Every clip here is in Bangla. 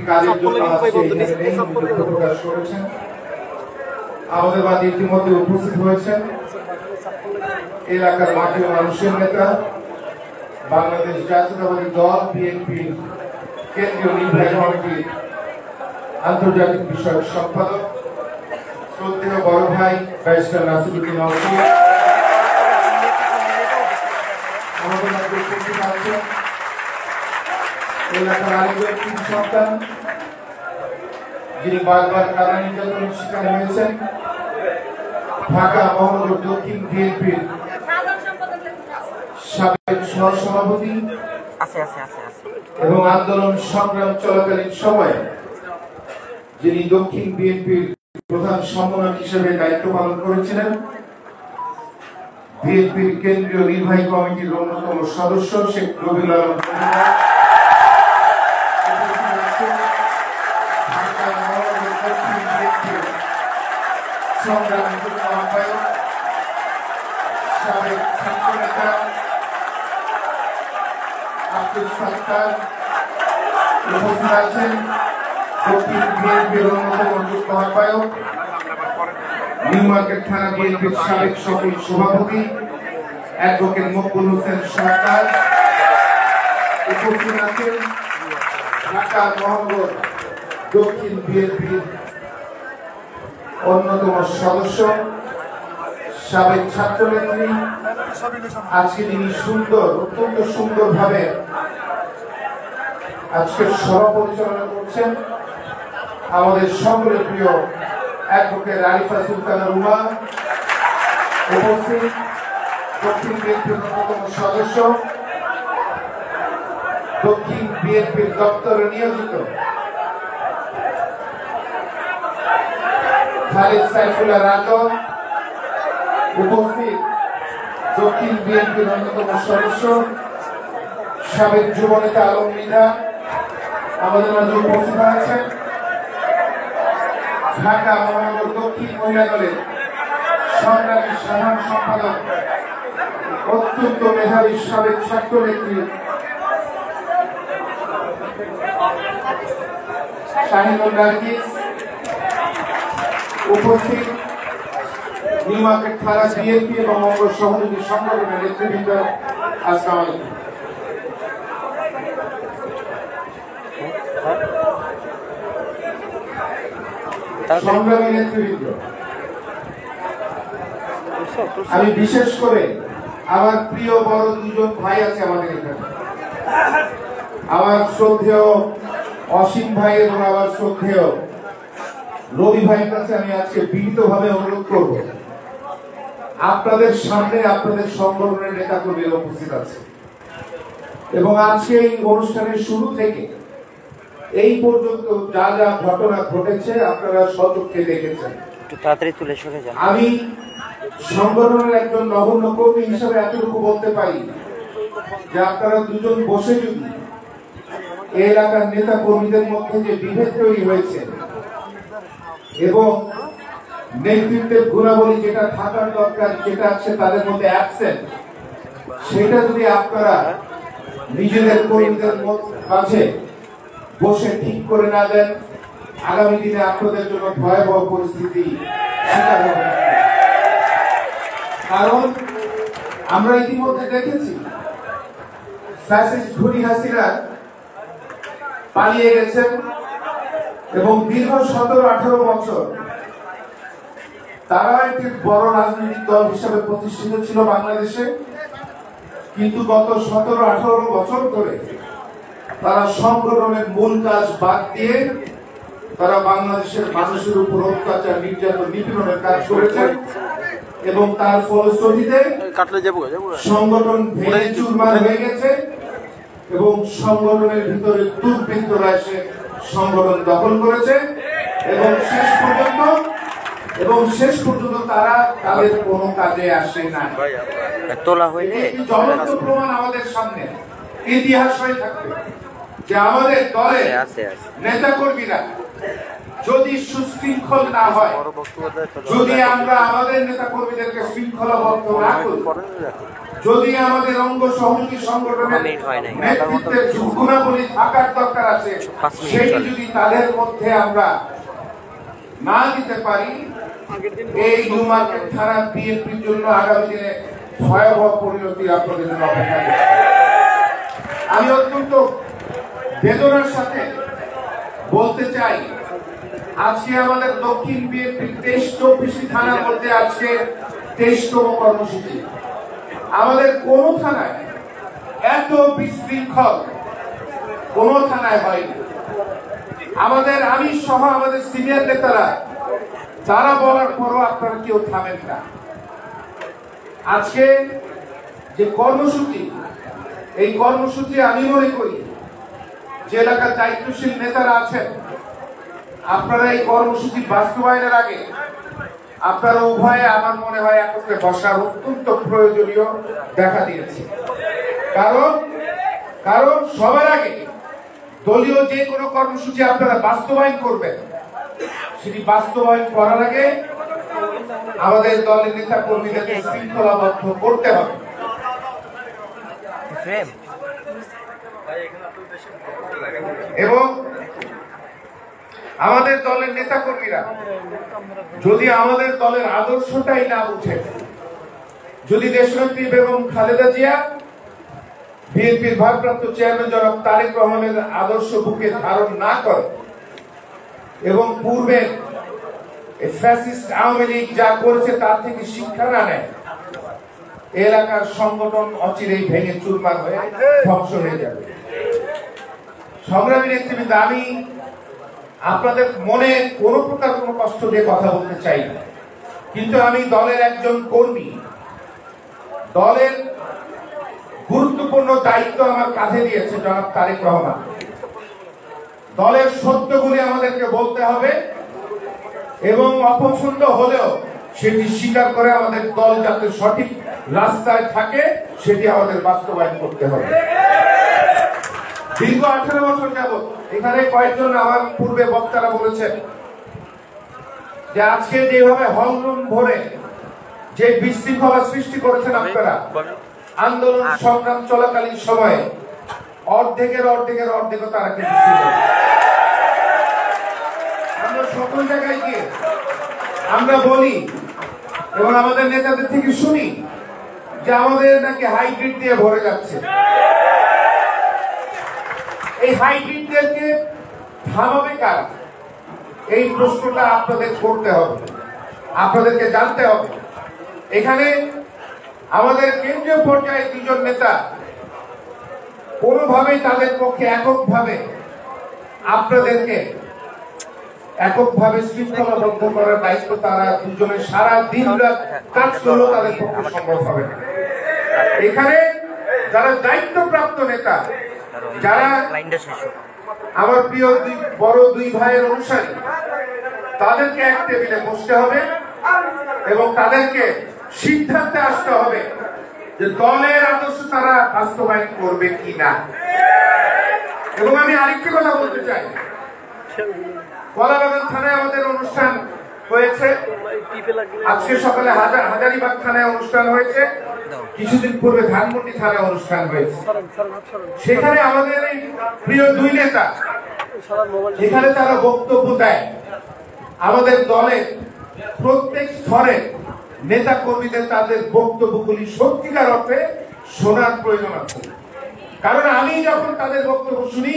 কাজের জন্য প্রকাশ করেছেন। আমাদের মাঝে ইতিমধ্যে উপস্থিত হয়েছেন এলাকার মাটি ও মানুষের নেতা, বাংলাদেশ জাতীয়তাবাদী দল বিএনপি কেন্দ্রীয় নির্বাহী কমিটির আন্তর্জাতিক বিষয়ক সম্পাদক শ্রদ্ধেয় বড় ভাই ব্যারিস্টার নাসিরউদ্দিন নওশী, আমাদের মধ্যে উপস্থিত আছেন এলাকার আরেকজন সন্তান যিনি বারবার কারা নির্যাতনের শিকার হয়েছেন, ঢাকা মহানগর দক্ষিণ বিএনপির সাবেক সহসভাপতি এবং আন্দোলন সংগ্রাম চলাকালীন সময়ে যিনি দক্ষিণ বিএনপির প্রধান সম্পাদক হিসেবে দায়িত্ব পালন করেছিলেন, বিএনপির কেন্দ্রীয় নির্বাহী কমিটির অন্যতম সদস্য শেখ রবিউল আলম সাবেক ছাত্র নেতা আব্দুল সাত্তার উপস্থিত আছেন, দক্ষিণ বিএনপির অন্যতম যুগ্ম আহ্বায়ক, নিউ মার্কেট থানা বিএনপির সাবেক সফল সভাপতি অ্যাডভোকেট মকবুল হোসেন সরকার, উপস্থিত আছেন ঢাকা মহানগর দক্ষিণ বিএনপির অন্যতম সদস্য সাবেক ছাত্রনেত্রী, আজকে তিনি অত্যন্ত সুন্দরভাবে আজকের সভা পরিচালনা করছেন আমাদের সকলের প্রিয় অ্যাডভোকেট আরিফা সুলতানা রুমা, উপস্থিত দক্ষিণ বিএনপির অন্যতম সদস্য, দক্ষিণ বিএনপির দপ্তরে নিয়োজিত খালেদ সাইফুল্লাহ রাজন, উপস্থিত দক্ষিণ বিএনপির অন্যতম সদস্য সাবেক যুবনেতা আলম মৃধা, আমাদের মাঝে উপস্থিত আছেন ঢাকা মহানগর দক্ষিণ মহিলা দলের সংগ্রামী সাধারণ সম্পাদক অত্যন্ত মেধাবী সাবেক ছাত্রনেত্রী শাহিনুর নার্গিস, উপস্থিত নিউ মার্কেট থানা বিএনপি এবং অঙ্গ সহযোগী সংগঠনের নেতৃবৃন্দ, আসসালামু আলাইকুম। সংগ্রামী নেতৃবৃন্দ, আমি বিশেষ করে আমার প্রিয় বড় দুজন ভাই আছে আমাদের এখানে, আমার শ্রদ্ধেয় অসীম ভাই এবং আমার শ্রদ্ধেয় রবি ভাইয়ের কাছে আমি আজকে বিনীতভাবে অনুরোধ করব, আপনাদের সামনে আপনাদের সংগঠনের নেতা কর্মীরা উপস্থিত আছে এবং আজকে এই অনুষ্ঠানের শুরু থেকে এই পর্যন্ত যা যা ঘটনা ঘটেছে আপনারা সচক্ষে দেখেছেন। তাড়াতাড়ি তুলে সরে যান। আমি সংগঠনের একজন নগণ্য কর্মী হিসেবে এতটুকু বলতে পারি যে আপনারা দুজন বসে যদি এই এলাকার নেতা কর্মীদের মধ্যে যে বিভেদ তৈরি হয়েছে এবং নেতৃত্বের গুণাবলী যেটা থাকার দরকার, যেটা আছে তাদের মধ্যে অ্যাবসেন্ট, সেটা যদি আপনারা নিজেদের কর্মীদের মাঝে বসে ঠিক করে না দেন, আগামী দিনে আপনাদের জন্য ভয়াবহ পরিস্থিতি শিকার হবে। কারণ আমরা ইতিমধ্যে দেখেছি ফ্যাসিস্ট খুনি হাসিনা পালিয়ে গেছেন এবং দীর্ঘ 17-18 বছর তারা একটি বড় রাজনৈতিক দল হিসেবে প্রতিষ্ঠিত ছিল বাংলাদেশে, কিন্তু গত 17-18 বছর ধরে তারা সংগঠনের মূল কাজ বাদ দিয়ে তারা বাংলাদেশের মানুষের উপর অত্যাচার, নির্যাতন, নিপীড়নের কাজ করেছেন এবং তার ফলশ্রুতিতে সংগঠন ভেঙে চুরমার হয়ে গেছে এবং সংগঠনের ভিতরে দুর্বৃত্তরা এসে সংগঠন দখল করেছে এবং শেষ পর্যন্ত তারা তাদের কোনো কাজে আসে না। তোলা হইলে জ্বলন্ত প্রমাণ আমাদের সামনে ইতিহাস হয়ে থাকবে যে আমাদের দলে নেতা কর্মীরা যদি সুশৃঙ্খল না হয়, যদি আমরা আমাদের নেতা কর্মীদেরকে শৃঙ্খলাবদ্ধ না করি, যদি আমাদের অঙ্গ সহযোগী সংগঠনের নেতৃত্বের গুণাবলী থাকার দরকার আছে, সেই যদি তাদের মধ্যে আমরা না দিতে পারি, এই নিউ মার্কেট থানা বিএনপির জন্য আগামী দিনে ভয়াবহ পরিণতি আপনাদের জন্য অপেক্ষা করছে। আমি অত্যন্ত বেদনার সাথে বলতে চাই, আজকে আমাদের দক্ষিণ বিএনপির 23-24টি থানার মধ্যে আজকে 23তম কর্মসূচি। আমাদের কোন থানায় এত বিশৃঙ্খল কোন থানায় হয়নি। আমাদের আমি সহ আমাদের সিনিয়র নেতারা তারা বলার পরও আপনারা কেউ থামেন না। আজকে যে কর্মসূচি, এই কর্মসূচি আমি মনে করি যে এলাকার দায়িত্বশীল নেতারা আছেন, আপনারা এই কর্মসূচি বাস্তবায়নের আগে আপনারা উভয়ে আমার মনে হয় একত্রে বসার অত্যন্ত প্রয়োজনীয় দেখা দিয়েছে। কারণ সবার আগে দলীয় যে কোনো কর্মসূচি আপনারা বাস্তবায়ন করবেন, সেটি বাস্তবায়ন করার আগে আমাদের দলের নেতা কর্মীদেরকে শৃঙ্খলাবদ্ধ করতে হবে। এবং আমাদের দলের নেতা কর্মীরা যদি আমাদের দলের আদর্শটাই না বুঝে, যদি দেশনেত্রী বেগম খালেদা জিয়া, বিএনপির ভারপ্রাপ্ত চেয়ারম্যান জনাব তারেক রহমানের আদর্শ বুকে ধারণ না করে এবং পূর্বে ফ্যাসিস্ট আওয়ামী লীগ যা করেছে তার থেকে শিক্ষা না নেয়, এলাকার সংগঠন অচিরেই ভেঙে চুরমার হয়ে ধ্বংস হয়ে যাবে। সংগ্রামী নেতৃবৃন্দ, আমি আপনাদের মনে কোন প্রকার কোনো কষ্ট দিয়ে কথা বলতে চাই না, কিন্তু আমি দলের একজন কর্মী, দলের গুরুত্বপূর্ণ দায়িত্ব আমার কাঁধে দিয়েছে জনাব তারেক রহমান। দলের সত্যগুলি আমাদেরকে বলতে হবে এবং অপছন্দ হলেও সেটি স্বীকার করে আমাদের দল যাতে সঠিক রাস্তায় থাকে সেটি আমাদের বাস্তবায়ন করতে হবে। দীর্ঘ 18 বছর যাবত এখানে কয়েকজন আমার পূর্বে বক্তারা বলেছেন যে আজকে যেভাবে হলরুম ভরে যে বিশৃঙ্খলা সৃষ্টি করেছেন আপনারা, আন্দোলন সংগ্রাম চলাকালীন সময়ে অর্ধেকের তারা কিন্তু ছিল। আমরা সকল জায়গায় গিয়ে আমরা বলি এবং আমাদের নেতাদের থেকে শুনি যে আমাদের নাকি হাইব্রিড দিয়ে ভরে যাচ্ছে। এই হাইব্রিডদেরকে থামাবে কারা? এই প্রশ্নটা আপনাদের করতে হবে, আপনাদেরকে জানতে হবে। এখানে আমাদের কেন্দ্রীয় পর্যায়ে দুজন নেতা কোনোভাবেই তাদের পক্ষে এককভাবে শৃঙ্খলাবদ্ধ করার দায়িত্ব তারা দুজনের সারা দিন রাত কাজ করলেও তাদের পক্ষে সম্ভব হবে না। এখানে যারা দায়িত্বপ্রাপ্ত নেতা, যারা আমার প্রিয় বড় দুই ভাইয়ের অনুসারী, তাদেরকে এক টেবিলে বসতে হবে এবং তাদেরকে সিদ্ধান্তে আসতে হবে যে দলের আদর্শ তারা বাস্তবায়ন করবে কিনা। এবং আমি আরেকটি কথা বলতে চাই, কলাবাগান থানায় আমাদের অনুষ্ঠান হয়েছে, আজকে সকালে হাজারীবাগ থানায় অনুষ্ঠান হয়েছে, কিছুদিন পূর্বে ধানমন্ডি থানায় অনুষ্ঠান হয়েছে। সেখানে আমাদের এই প্রিয় দুই নেতা সেখানে তারা বক্তব্য দেয়। আমাদের দলের প্রত্যেক স্তরে নেতা কর্মীদের তাদের বক্তব্যগুলি সত্যিকার অর্থে শোনার প্রয়োজন আছে। কারণ আমি যখন তাদের বক্তব্য শুনি,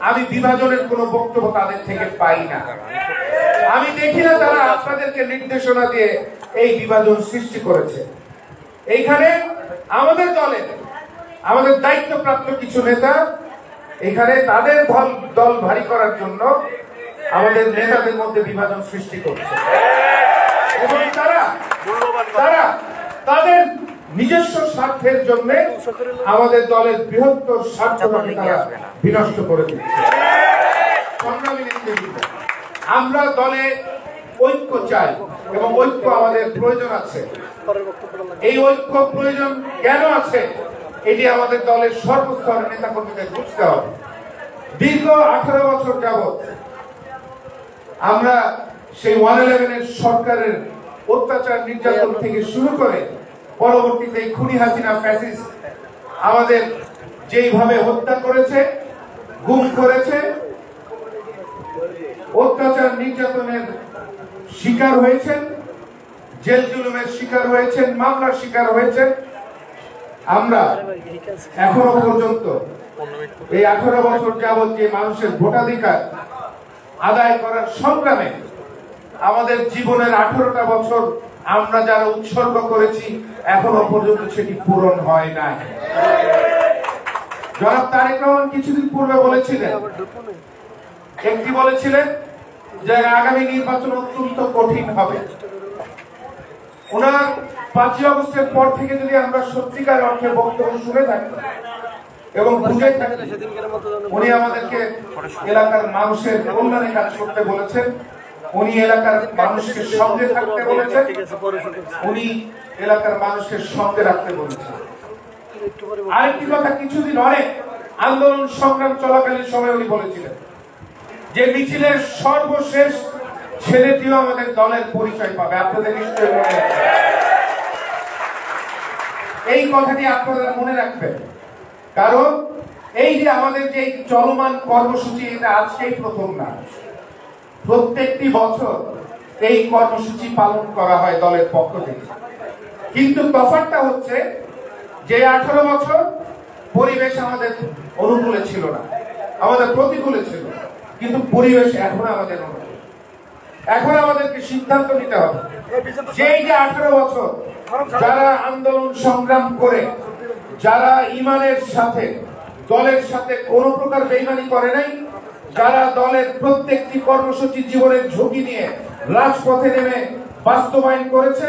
আমি বিভাজনের কোন বক্তব্য তাদের থেকে পাই না। আমি দেখি না তারা আপনাদেরকে নির্দেশনা দিয়ে এই বিভাজন সৃষ্টি করেছে। এইখানে আমাদের দলের আমাদের দায়িত্বপ্রাপ্ত কিছু নেতা এখানে তাদের দল ভারী করার জন্য আমাদের নেতাদের মধ্যে বিভাজন সৃষ্টি করছে এবং তারা তাদের নিজস্ব স্বার্থের জন্য আমাদের দলের বৃহত্তর স্বার্থকে তারা বিনষ্ট করে দিচ্ছে। আমরা দলে ঐক্য চাই এবং ঐক্য আমাদের প্রয়োজন আছে। এই ঐক্য প্রয়োজন কেন আছে এটি আমাদের দলের সর্বস্তরের নেতা কর্মীদের বুঝতে হবে। দীর্ঘ 18 বছর যাবৎ আমরা সেই 111 সরকারের অত্যাচার নির্যাতন থেকে শুরু করে পরবর্তীতে এই খুনি হাসিনা ফ্যাসিস্ট আমাদের যেইভাবে হত্যা করেছে, গুম করেছে, অত্যাচার নির্যাতনের শিকার হয়েছেন, জেল জুলুমের শিকার হয়েছেন, মামলার শিকার হয়েছেন। আমরা এখনো পর্যন্ত এই 18 বছর যাবত যে মানুষের ভোটাধিকার আদায় করার সংগ্রামে আমাদের জীবনের 18টা বছর আমরা যারা উৎসর্গ করেছি, এখনো পর্যন্ত সেটি পূরণ হয় নাই। জনাব তারেক রহমান কিছুদিন পূর্বে বলেছিলেন, একটি বলেছিলেন যে আগামী নির্বাচন অত্যন্ত কঠিন হবে। ওনার 5ই আগস্টের পর থেকে যদি আমরা সত্যিকার অর্থে বক্তব্য শুনে থাকি এবং বুঝে থাকি, উনি আমাদেরকে এলাকার মানুষের কল্যাণে কাজ করতে বলেছেন, উনি এলাকার মানুষকে সঙ্গে থাকতে বলেছেন, উনি এলাকার মানুষকে সঙ্গে রাখতে বলেছেন। আরেকটি কথা, কিছুদিন অনেক আন্দোলন সংগ্রাম চলাকালীন সময় উনি বলেছিলেন যে মিছিলের সর্বশেষ ছেলেটিও আমাদের দলের পরিচয় পাবে। আপনাদের নিশ্চয়ই মনে আছে এই কথাটি, আপনারা মনে রাখবেন, কারণ এই যে আমাদের যে চলমান কর্মসূচি, এটা আজকেই প্রথম না। প্রত্যেকটি বছর এই কর্মসূচি পালন করা হয় দলের পক্ষ থেকে, কিন্তু তফাৎটা হচ্ছে যে 18 বছর পরিবেশ আমাদের অনুকূলে ছিল না, আমাদের প্রতিকূলে ছিল, কিন্তু পরিবেশ এখন আমাদের অনুকূলে। এখন আমাদেরকে সিদ্ধান্ত নিতে হবে যে এই যে 18 বছর যারা আন্দোলন সংগ্রাম করে, যারা ইমানের সাথে দলের সাথে কোনো প্রকার বেইমানি করে নাই, যারা দলের প্রত্যেকটি কর্মসূচি জীবনের ঝুঁকি নিয়ে রাজপথে নেমে বাস্তবায়ন করেছে,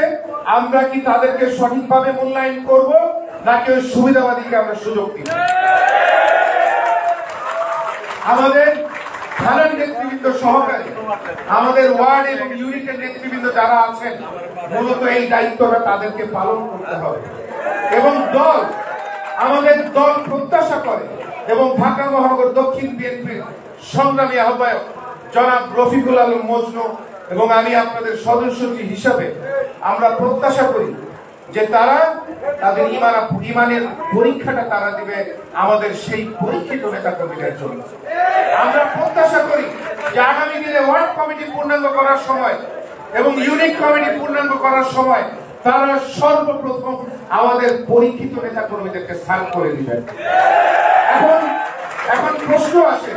আমরা কি তাদেরকে সঠিকভাবে মূল্যায়ন করব, নাকি ওই সুবিধাবাদীকে আমরা সুযোগ দিব? আমাদের থানার নেতৃবৃন্দ সহকারে আমাদের ওয়ার্ড এবং ইউনিটের নেতৃবৃন্দ যারা আছেন, মূলত এই দায়িত্বটা তাদেরকে পালন করতে হবে। এবং আমাদের দল প্রত্যাশা করে, এবং ঢাকা মহানগর দক্ষিণ বিএনপির সংগ্রামী আহ্বায়ক জনাব রফিকুল আলম মজনু এবং আমি আপনাদের সদস্য হিসাবে আমরা প্রত্যাশা করি যে তারা তাদের ইমানের পরীক্ষাটা তারা দিবে আমাদের সেই পরীক্ষিত নেতা কর্মীদের জন্য। আমরা প্রত্যাশা করি যে আগামী দিনে ওয়ার্ড কমিটি পূর্ণাঙ্গ করার সময় এবং ইউনিট কমিটি পূর্ণাঙ্গ করার সময় তারা সর্বপ্রথম আমাদের পরীক্ষিত নেতা কর্মীদেরকে স্থান করে দিবেন। এখন প্রশ্ন আসে,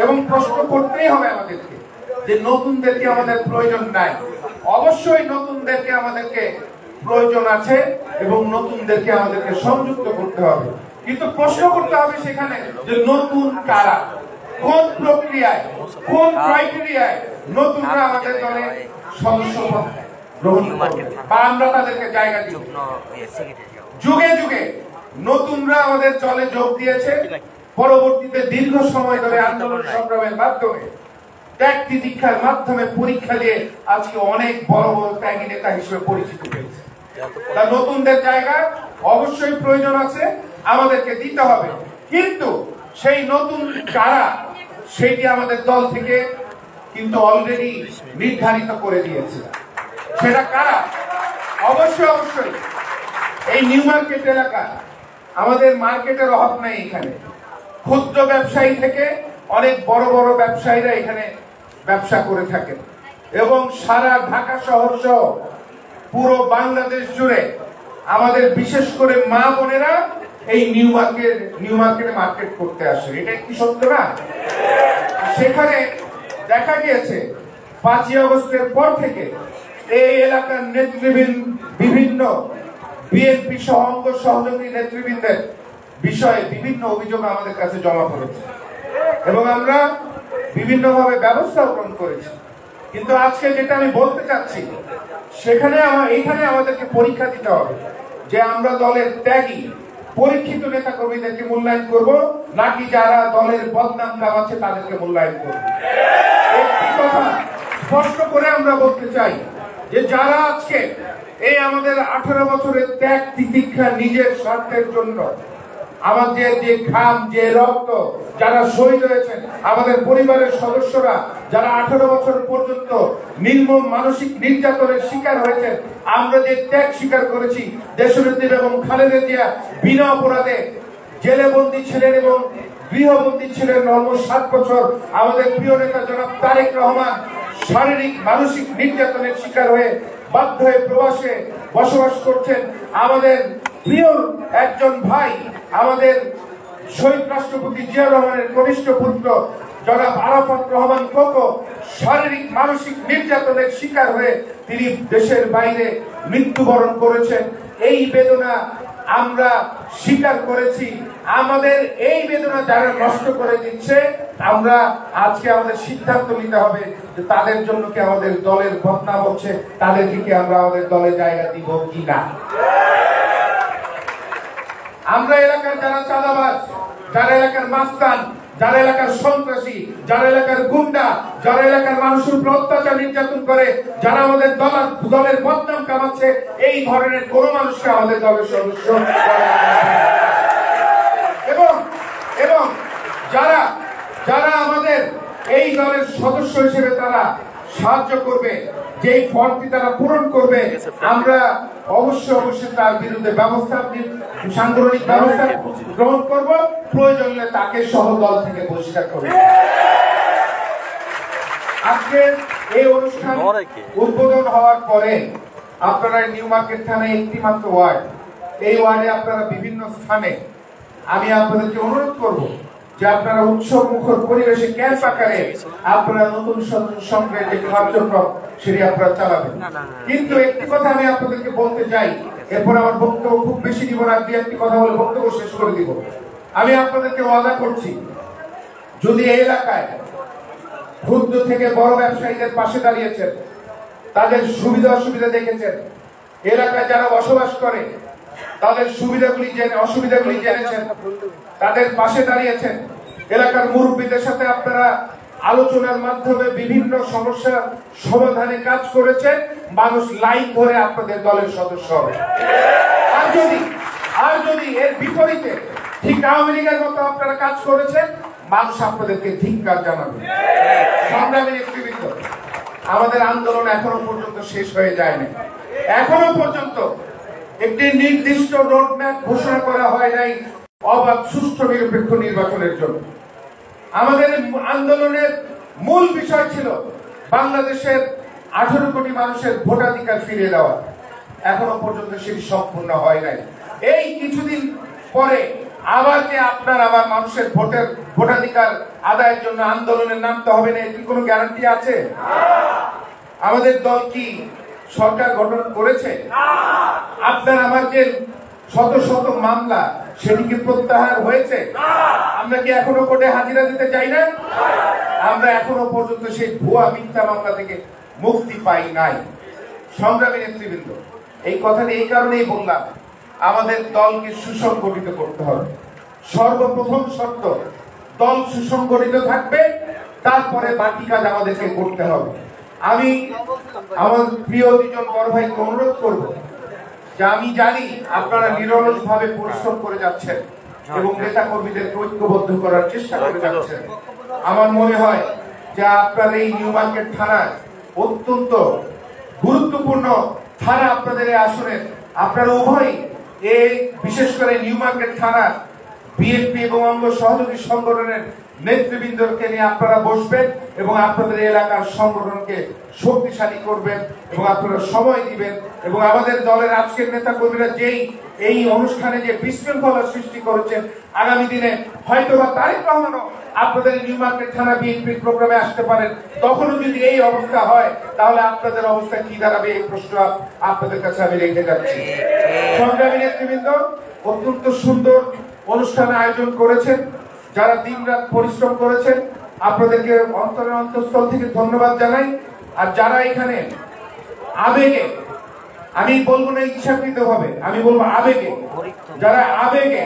এবং প্রশ্ন করতেই হবে আমাদেরকে, যে নতুনদেরকে আমাদের প্রয়োজন নাই। অবশ্যই নতুনদেরকে আমাদেরকে প্রয়োজন আছে, এবং নতুনদেরকে আমাদেরকে সংযুক্ত করতে হবে, কিন্তু প্রশ্ন করতে হবে সেখানে যে নতুন কারা, কোন প্রক্রিয়ায়, কোন ক্রাইটেরিয়ায় নতুনরা আমাদের দলে সদস্য গ্রহণ করবে বা আমরা তাদেরকে জায়গা দিব। যুগে যুগে নতুনরা আমাদের দলে যোগ দিয়েছে, পরবর্তীতে দীর্ঘ সময় ধরে আন্দোলন সংগ্রামের মাধ্যমে, ত্যাগ তিতিক্ষার মাধ্যমে পরীক্ষা দিয়ে আজকে অনেক বড় বড় ত্যাগী নেতা হিসেবে পরিচিত হয়েছে। তা নতুনদের জায়গা অবশ্যই প্রয়োজন আছে, আমাদেরকে দিতে হবে, কিন্তু সেই নতুন কারা সেটি আমাদের দল থেকে কিন্তু অলরেডি নির্ধারিত করে দিয়েছে। সেটা কারা? অবশ্যই এই নিউ মার্কেট এলাকা, আমাদের মার্কেটের অভাব নাই এখানে। ক্ষুদ্র ব্যবসায়ী থেকে অনেক বড় বড় ব্যবসায়ীরা এখানে ব্যবসা করে থাকেন, এবং সারা ঢাকা শহর সহ পুরো বাংলাদেশ জুড়ে আমাদের বিশেষ করে মা বোনেরা এই নিউ মার্কেটে মার্কেট করতে আসে। এটা কি সত্য না? সেখানে দেখা গিয়েছে 5ই আগস্টের পর থেকে এই এলাকার নেতৃবৃন্দ বিভিন্ন বিএনপি সহ অঙ্গ সহযোগী নেতৃবৃন্দের বিষয়ে বিভিন্ন অভিযোগ আমাদের কাছে জমা পড়েছে, এবং আমরা বিভিন্নভাবে ব্যবস্থা গ্রহণ করেছি। কিন্তু আজকে যেটা আমি বলতে চাচ্ছি, এইখানে আমাদেরকে পরীক্ষা দিতে হবে যে আমরা দলের ত্যাগী পরীক্ষিত নেতা কর্মীদেরকে মূল্যায়ন করব, নাকি যারা দলের বদনাম গাওয়াচ্ছে তাদেরকে মূল্যায়ন করব। একটি কথা স্পষ্ট করে আমরা বলতে চাই যে যারা আজকে এই আমাদের 18 বছরের ত্যাগ তিতিক্ষা নিজের স্বার্থের জন্য আমাদের যে ঘাম, যে রক্ত, যারা শহীদ হয়েছেন, আমাদের পরিবারের সদস্যরা যারা 18 বছর পর্যন্ত নির্মম মানসিক নির্যাতনের শিকার হয়েছেন, আমরা যে ত্যাগ স্বীকার করেছি, দেশনেত্রী এবং খালেদা জিয়া বিনা অপরাধে জেলে বন্দী ছিলেন এবং গৃহবন্দী ছিলেন অলমোস্ট 7 বছর। আমাদের প্রিয় নেতা জনাব তারেক রহমান শারীরিক মানসিক নির্যাতনের শিকার হয়ে বাধ্য হয়ে প্রবাসে বসবাস করছেন। আমাদের প্রিয় একজন ভাই, আমাদের শহীদ রাষ্ট্রপতি জিয়াউর রহমানের কনিষ্ঠ পুত্র জনাব আরাফাত রহমান কোকো শারীরিক মানসিক নির্যাতনের শিকার হয়ে তিনি দেশের বাইরে মৃত্যুবরণ করেছেন। এই বেদনা আমরা স্বীকার করেছি। আমাদের এই বেদনা যারা নষ্ট করে দিচ্ছে, আমরা আজকে আমাদের সিদ্ধান্ত নিতে হবে যে তাদের জন্য কি আমাদের দলের বদনাম হচ্ছে, তাদেরকে কি আমরা আমাদের দলে জায়গা দিব কিনা। আমরা এলাকার যারা চাঁদাবাজ, যারা এলাকার মাস্তান, যারা এলাকার সন্ত্রাসী, যারা এলাকার গুন্ডা, যারা এলাকার মানুষের উপর অত্যাচার নির্যাতন করে, যারা আমাদের দলের বদনাম কামাচ্ছে, এই ধরনের কোন মানুষকে আমাদের দলের সদস্য এবং যারা যারা আমাদের এই দলের সদস্য হিসেবে তারা সাহায্য করবে, যেই ফর্মটি তারা পূরণ করবে, আমরা অবশ্যই তার বিরুদ্ধে সাংগঠনিক ব্যবস্থা গ্রহণ করব। প্রয়োজন হলে তাকে সহ দল থেকে বহিষ্কার করব। আজকে এই অনুষ্ঠান উদ্বোধন হওয়ার পরে আপনারা নিউ মার্কেট থানায় একটি মাত্র ওয়ার্ড, এই ওয়ার্ডে আপনারা বিভিন্ন স্থানে, আমি আপনাদেরকে অনুরোধ করব যে আপনারা উৎসব মুখর পরিবেশে ক্যাম্প আকারে আপনারা নতুন সংগ্রহের যে কার্যক্রম সেটি আপনারা চালাবেন। কিন্তু একটি কথা আমি আপনাদেরকে বলতে চাই, এরপর আমার বক্তব্য খুব বেশি দিব না, একটি কথা বলে বক্তব্য শেষ করে দিব। আমি আপনাদেরকে ওয়াদা করছি, যদি এই এলাকায় ক্ষুদ্র থেকে বড় ব্যবসায়ীদের পাশে দাঁড়িয়েছেন, তাদের সুবিধা অসুবিধা দেখেছেন, এলাকায় যারা বসবাস করে তাদের অসুবিধাগুলি জেনেছেন, তাদের পাশে দাঁড়িয়েছেন, এলাকার মুরব্বীদের সাথে আপনারা আলোচনার মাধ্যমে বিভিন্ন সমস্যার সমাধানে কাজ করেছেন, মানুষ লাইন ধরে আপনাদের দলের সদস্য হবে। আর যদি এর বিপরীতে ঠিক আওয়ামী লীগের মতো আপনারা কাজ করেছেন, মানুষ আপনাদেরকে ধিক্কার জানাবে। সংগ্রামী নেতৃবৃন্দ, আমাদের আন্দোলন এখনো পর্যন্ত শেষ হয়ে যায়নি। এখনো পর্যন্ত একটি নির্দিষ্ট রোডম্যাপ ঘোষণা করা হয় নাই অবাধ সুষ্ঠু নিরপেক্ষ নির্বাচনের জন্য। আমাদের আন্দোলনের মূল বিষয় ছিল বাংলাদেশের 18 কোটি মানুষের ভোটাধিকার ফিরিয়ে দেওয়া। এখনো পর্যন্ত সেটি সম্পূর্ণ হয় নাই। এই কিছুদিন পরে আবার যে আপনার আমার মানুষের ভোটাধিকার আদায়ের জন্য আন্দোলনে নামতে হবে না, এর কি কোনো গ্যারান্টি আছে? আমাদের দল কি সরকার গঠন করেছে? আপনার আমার যে শত শত মামলা, সেটি কি প্রত্যাহার হয়েছে? আমরা কি এখনো কোর্টে হাজিরা দিতে চাই না? আমরা এখনো পর্যন্ত সেই ভুয়া মিথ্যা মামলা থেকে মুক্তি পাই নাই। সংগ্রামী নেতৃবৃন্দ, এই কথাটি এই কারণেই বললাম, আমাদের দলকে সুসংগঠিত করতে হবে। সর্বপ্রথম শর্ত, দল সুসংগঠিত থাকবে, তারপরে বাকি কাজ আমাদেরকে করতে হবে। আমি আমার প্রিয় দুজন বড় ভাইকে অনুরোধ করব যে আমি জানি আপনারা নিরলস ভাবে পরিশ্রম করে যাচ্ছেন এবং নেতা কর্মীদেরকে ঐক্যবদ্ধ করার চেষ্টা করে যাচ্ছেন। আমার মনে হয় যে আপনার এই নিউ মার্কেট থানা অত্যন্ত গুরুত্বপূর্ণ থানা। আপনাদের এই আসনে আপনারা উভয়, এই বিশেষ করে নিউ মার্কেট থানা বিএনপি এবং অঙ্গ সহযোগী সংগঠনের নেতৃবৃন্দকে নিয়ে আপনারা বসবেন এবং আপনাদের এলাকার সংগঠনকে শক্তিশালী করবেন এবং আপনারা সময় দিবেন। এবং আমাদের দলের আজকের নেতা কর্মীরা যেই এই অনুষ্ঠানে যে বিশৃঙ্খলা সৃষ্টি করেছেন, আগামী দিনে হয়তোবা তারেক রহমানও আপনাদের নিউ মার্কেট থানা বিএনপির প্রোগ্রামে আসতে পারেন। তখনও যদি এই অবস্থা হয়, তাহলে আপনাদের অবস্থা কি দাঁড়াবে, এই প্রশ্ন আপনাদের কাছে আমি রেখে যাচ্ছি। সংগ্রামী নেতৃবৃন্দ, অত্যন্ত সুন্দর অনুষ্ঠান আয়োজন করেছেন, যারা দিনরাত পরিশ্রম করেছেন, আপনাদেরকে অন্তরের অন্তঃস্থল থেকে ধন্যবাদ জানাই। আর যারা এখানে আবেগে, আমি বলবো না ইচ্ছাকৃত ভাবে, আমি বলবো আবেগে, যারা আবেগে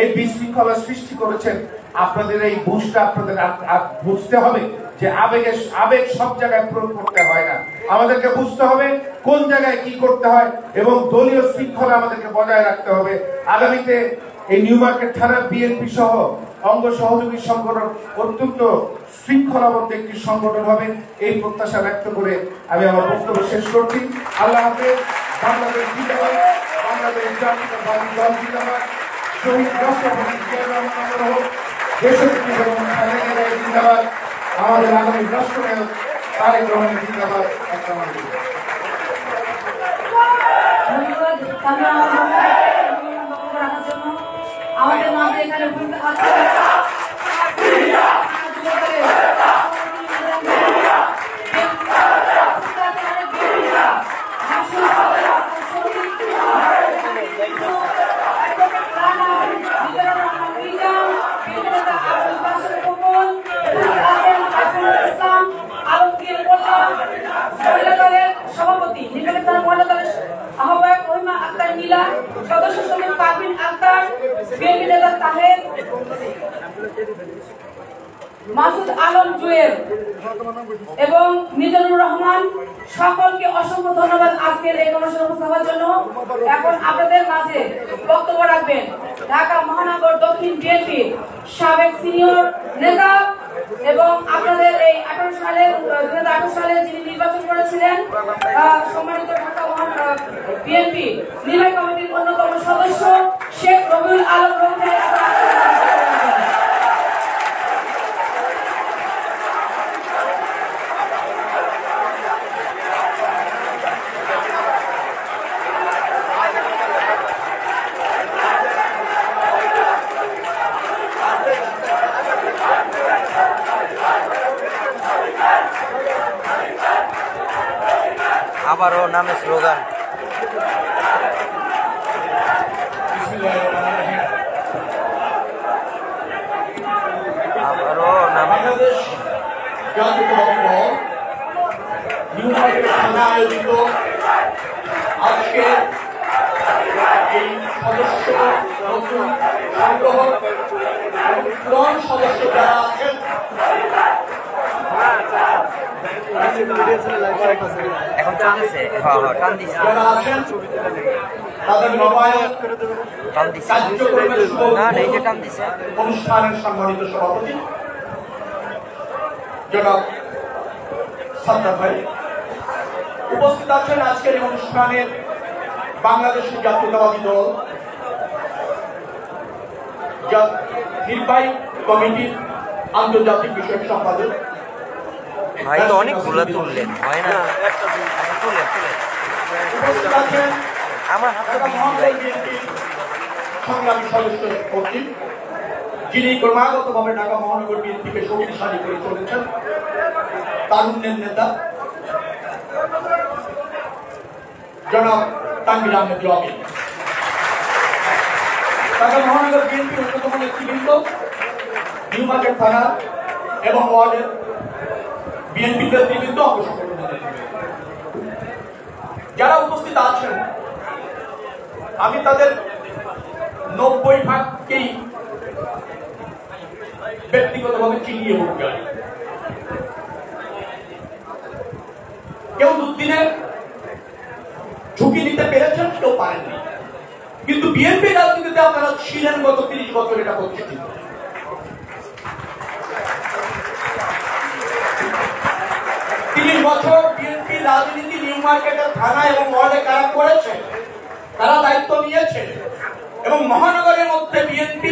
এই বিশৃঙ্খলা সৃষ্টি করেছেন, আপনাদের এই বুঝটা আপনাদের বুঝতে হবে যে আবেগ সব জায়গায় প্রয়োগ করতে হয় না। আমাদেরকে বুঝতে হবে কোন জায়গায় কি করতে হয় এবং দলীয় শৃঙ্খলা আমাদেরকে বজায় রাখতে হবে। আগামীতে এই নিউ মার্কেট থানা বিএনপি সহ অঙ্গ সহযোগী সংগঠন অত্যন্ত শৃঙ্খলাবদ্ধ একটি সংগঠন হবে এই প্রত্যাশা ব্যক্ত করে আমি আমার বক্তব্য শেষ করছি। আল্লাহ হাফেজ। বাংলাদেশ জিন্দাবাদ, বাংলাদেশ জাতীয়তাবাদী দল জিন্দাবাদ, শহীদ রাষ্ট্রপতি জিয়াউর রহমান হোক, দেশপ্রেমী বেগম খালেদা জিয়া জিন্দাবাদ, আমাদের আগামী রাষ্ট্রনায়ক তারেক রহমান জিন্দাবাদ। আসসালামু আলাইকুম। আমাদের মাঝে এখানে উপস্থিত আছেন সভাপতি মহিলা দলের আহ্বায়ক রহিমা আক্তার নীলা, সদস্য সচিব পারভিন আক্তার, বিএনপি নেতা তাহের, মাসুদ আলম জুয়েল এবং মিজানুর রহমান, সকলকে অসংখ্য ধন্যবাদ আজকের এই কর্মসূচি উপস্থাপনের জন্য। এখন আপনাদের মাঝে বক্তব্য রাখবেন ঢাকা মহানগর দক্ষিণ বিএনপি সাবেক সিনিয়র নেতা এবং আপনাদের এই 2018 সালে যিনি নির্বাচন করেছিলেন সম্মানিত ঢাকা মহানগর বিএনপি নির্বাহী কমিটির অন্যতম সদস্য শেখ রবিউল আলম রবিউল। আবারও নামে স্লোগান। আবারও নামে বাংলাদেশ জাতীয়তাবাদী দল নিউ মার্কেট থানা আয়োজিত আজকে এই সদস্য নতুন সংগ্রহ এবং পুরান সদস্য যারা আছেন এখন চলতেছে। টান দিচ্ছে, যারা আছেন তাদের নবায়ন টান দিচ্ছে কার্যক্রমের শুভ না, এই যে টান দিচ্ছে। অনুষ্ঠানের সম্মানিত সভাপতি জনাব সাদ্দার ভাই উপস্থিত আছেন আজকের এই অনুষ্ঠানের বাংলাদেশ জাতীয়তাবাদী দল নির্বাহী কমিটির আন্তর্জাতিক বিষয়ক সম্পাদক। ভাই তো অনেকগুলো তুললেন, হয় না? তুলেন তুলেন। উপস্থিত আছেন আমার হাতে ঢাকা মহানগর বিএনপির সংগ্রামী সদস্য কর্তৃক যিনি ক্রমাগতভাবে ঢাকা মহানগর বিএনপিকে শক্তিশালী করে চলেছেন, তারুণ্যের নেতা জনাব তানভীর আহমেদ রবি। ঢাকা মহানগর বিএনপির অন্যতম নেতৃবৃন্দ, নিউ মার্কেট থানা এবং ওয়ার্ডের বিএনপি নেতৃবৃন্দ, অঙ্গ সংগঠনের নেতৃবৃন্দ যারা উপস্থিত আছেন, আমি তাদের 90% ব্যক্তিগতভাবে চিনিয়ে বলতে পারি। কেউ দুদিনে ঝুঁকি নিতে পেরেছেন, কেউ পারেননি, কিন্তু বিএনপি রাজনীতিতে আপনারা ছিলেন গত 30 বছর, এটা প্রতিষ্ঠিত। বছর বিএনপি রাজনীতি নিউ মার্কেটের থানা এবং ওয়ার্ডে কারা করেছে, তারা দায়িত্ব নিয়েছে এবং মহানগরের মধ্যে বিএনপি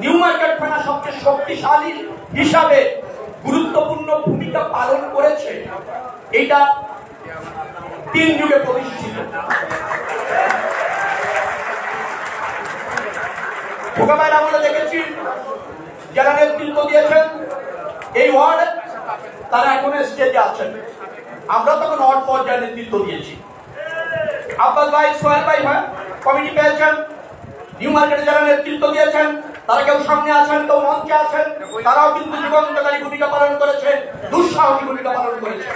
নিউ মার্কেট থানা সবচেয়ে শক্তিশালী হিসাবে গুরুত্বপূর্ণ ভূমিকা পালন করেছে। এইটা 3 যুগে প্রতিষ্ঠিত। মোকাবেলা আমরা দেখেছি যারা নেতৃত্ব দিয়েছেন এই ওয়ার্ডে, তারা এখন স্টেজে আছেন। আমরা তখন ওয়ার্ড পর্যায়ে নেতৃত্ব দিয়েছি। আব্বাস ভাই, সোহেল ভাই কমিটি পেয়েছেন। নিউ মার্কেটে যারা নেতৃত্ব দিয়েছেন তারা কেউ সামনে আছেন, কেউ মঞ্চে আছেন, তারাও কিন্তু জীবনদায়ী ভূমিকা পালন করেছে, দুঃসাহসী ভূমিকা পালন করেছে।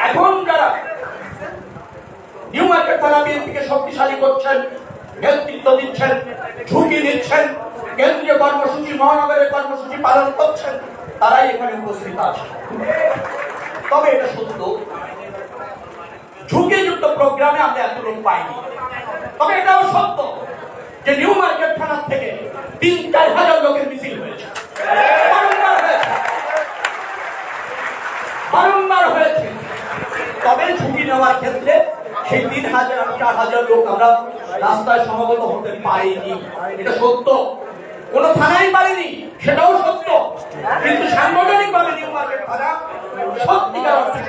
এখন যারা নিউ মার্কেট থানা বিএনপিকে শক্তিশালী করছেন, নেতৃত্ব দিচ্ছেন, ঝুঁকি নিচ্ছেন, কেন্দ্রীয় কর্মসূচি, মহানগরের কর্মসূচি পালন করছেন, তারাই এখানে উপস্থিত আছে। তবে এটা সত্য, ঝুঁকিযুক্ত প্রোগ্রামে আমরা এত লোক পাইনি। তবে এটাও সত্য যে নিউ মার্কেট থানার থেকে ৩-৪ হাজার লোকের মিছিল হয়েছে, বারংবার হয়েছে। তবে ঝুঁকি নেওয়ার ক্ষেত্রে সেই ৩,০০০-৪,০০০ লোক আমরা রাস্তায় সমাগত হতে পারিনি, এটা সত্য। কোন থানাই পারেনি, সেটাও সত্য। কিন্তু সাংগঠনিক ভাবে নিউ মার্কেট থানা সত্যিকার অর্থে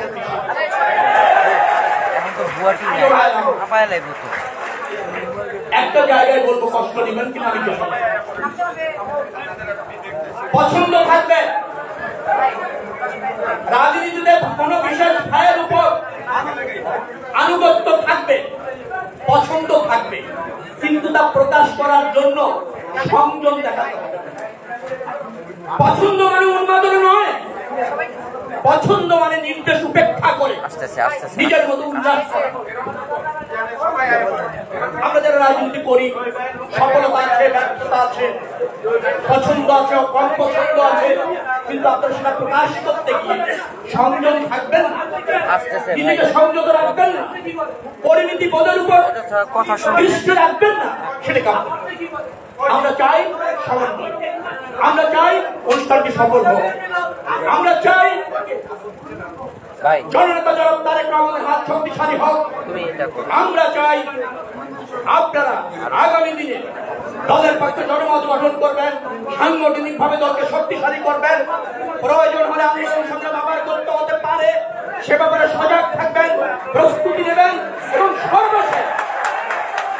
একটা জায়গায় বলবো, কষ্ট নেবেন কিনা আমি জানি। পছন্দ থাকবে রাজনীতিতে, কোন বিশেষ ভাইয়ের উপর আনুগত্য থাকবে, পছন্দ থাকবে, কিন্তু তা প্রকাশ করার জন্য সংযম দেখাতে হবে। পছন্দ মানে উন্মাদন নয়, পছন্দ মানে নির্দেশ উপেক্ষা করে নিজের মতো উল্লাস করা। আমরা যারা রাজনীতি করি, সফলতা আছে, ব্যর্থতা আছে, পছন্দ আছে, কম পছন্দ আছে, কিন্তু আপনার সেটা প্রকাশ করতে গিয়ে সংযম থাকবেন না, নিজেকে সংযত রাখবেন না, পরিণতি বোধের উপর দৃষ্টি রাখবেন না, সেটা কাজ। আমরা চাই সমন্বয়, আমরা চাই অনুষ্ঠানটি সফল হোক, আমরা চাই জননেতা জনাব তারেক রহমানের হাত শক্তিশালী হোক, আমরা চাই আপনারা আগামী দিনে দলের পক্ষে জনমত গঠন করবেন, সাংগঠনিক ভাবে দলকে শক্তিশালী করবেন, প্রয়োজন হলে আন্দোলন সংগ্রাম আবার করতে হতে পারে, সে ব্যাপারে সজাগ থাকবেন, প্রস্তুতি নেবেন এবং সর্বশেষ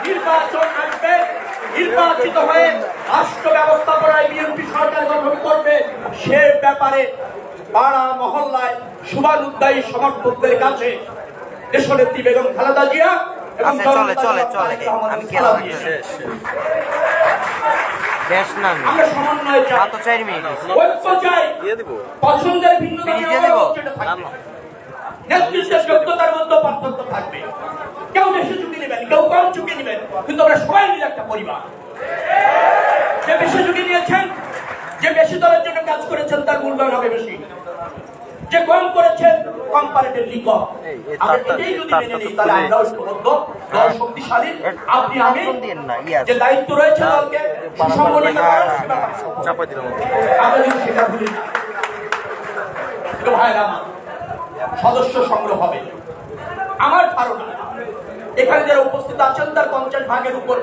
নির্বাচন আসবে, নির্বাচিত হয়ে রাষ্ট্র ব্যবস্থাপনায় বিএনপি সরকার গঠন করবে, সে ব্যাপারে পাড়া মহল্লায় শুভানুদ্দায়ী সমর্থকদের কাছে দেশনেত্রী বেগম খালেদা জিয়া এবং আমরা সমন্বয় চাই, ঐক্য চাই, পছন্দের ভিন্নতা নেতৃত্বের যোগ্যতার মধ্যে পার্থক্য থাকবে, কেউ বেশি ঝুঁকি নেবেন, কেউ কম ঝুঁকি নেবেন, কিন্তু আমরা সবাই মিলে একটা পরিবার। যে বেশি ঝুঁকি নিয়েছেন, যে বেশি দলের জন্য কাজ করেছেন, তার মূল্যায়ন হবে বেশি, যে কম করেছেন কম্পারেটিভলি কম। আমরা এটাই যদি মেনে নিই, তাহলে আমরাও ঐক্যবদ্ধ, দল শক্তিশালী। আপনি আমি যে দায়িত্ব রয়েছে দলকে সংগঠিত করার, আমরা যদি সেটা ভুলি না, ভাইরা আমার সদস্য সংগ্রহ হবে। আমার ধারণা এখানে যারা উপস্থিত আছেন তার 50% উপর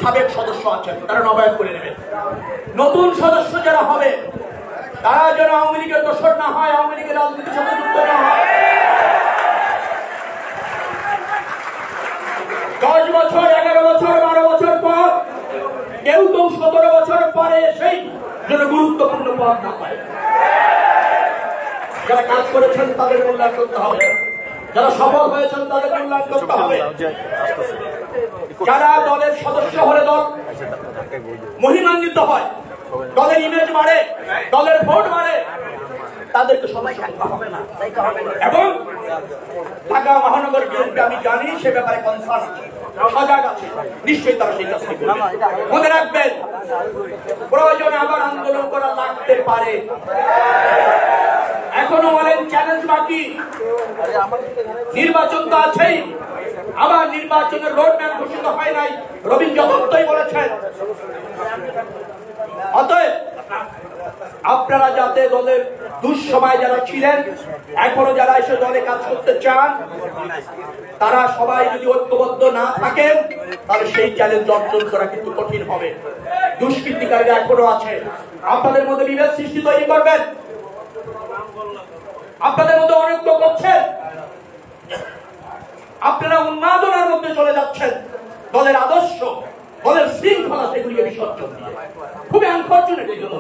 সাবেক সদস্য আছেন, তারা নবায়ন করে নেবেন। নতুন সদস্য যারা হবে তারা যেন আওয়ামী লীগের দোসর না হয়, আওয়ামী লীগের রাজনীতির সাথে যুক্ত না হয়। 10 বছর, 11 বছর, 12 বছর পর, কেউ তো 17 বছর পরে এসেই যেন গুরুত্বপূর্ণ পদ না পায়। যারা কাজ করেছেন তাদের মূল্যায়ন করতে হবে, যারা সফল হয়েছেন তাদের মূল্যায়ন করতে হবে। যারা দলের সদস্য হলে দল মহিমান্বিত হয়, দলের ইমেজ বাড়ে, দলের ভোট বাড়ে, তাদেরকে সদস্য হবে না। এবং ঢাকা মহানগর বিএনপি আমি জানি সে ব্যাপারে কনসার্ন আছে, সজাগ আছে, নিশ্চয়ই তারা সেই কাজটি করবে। মনে রাখবেন, প্রয়োজনে আবার আন্দোলন করা লাগতে পারে। এখনো বলেন চ্যালেঞ্জ বাকি, নির্বাচন তো আছেই, আবার নির্বাচনের রোডম্যাপ ঘোষিত হয় নাই, রবীন্দ্র দত্তই বলেছেন। অতএব আপনারা যাতে দলের দুঃসময় যারা ছিলেন, এখনো যারা এসে দলে কাজ করতে চান, তারা সবাই যদি ঐক্যবদ্ধ না থাকেন, তাহলে সেই চ্যালেঞ্জ অর্জন করা কিন্তু কঠিন হবে। দুষ্কৃতিকারীরা এখনো আছে, আপনাদের মধ্যে বিভেদ সৃষ্টি তৈরি করবেন, আপনাদের মধ্যে অনৈক্য করছেন, আপনারা উন্মাদনার মধ্যে চলে যাচ্ছেন। দলের আদর্শ, দলের শৃঙ্খলা সেগুলিকে বিসর্জন দিয়ে খুবই আনফরচুনেট। এই জন্য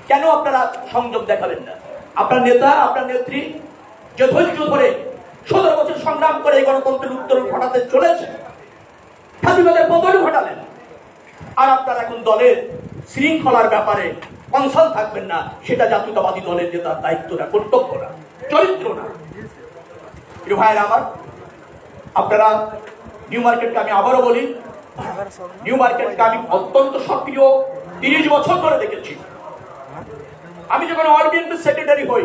কেন আপনারা সংযম দেখাবেন না? আপনার নেতা, আপনার নেত্রী যে ধৈর্য ধরে 17 বছর সংগ্রাম করে এই গণতন্ত্রের উত্তরণ ঘটাতে চলেছে, ফাঁসিবাদের পতন ঘটালেন, আর আপনারা এখন দলের শৃঙ্খলার ব্যাপারে কনসার্ন থাকবেন না, সেটা জাতীয়তাবাদী দলের যে তার দায়িত্ব না, কর্তব্য না, চরিত্র না। ভাইয়েরা আমার, আপনারা নিউ মার্কেটকে আমি আবারও বলি, নিউ মার্কেটকে আমি অত্যন্ত সক্রিয় 30 বছর ধরে দেখেছি। আমি যখন ওয়ার্ড বিএনপির সেক্রেটারি হই,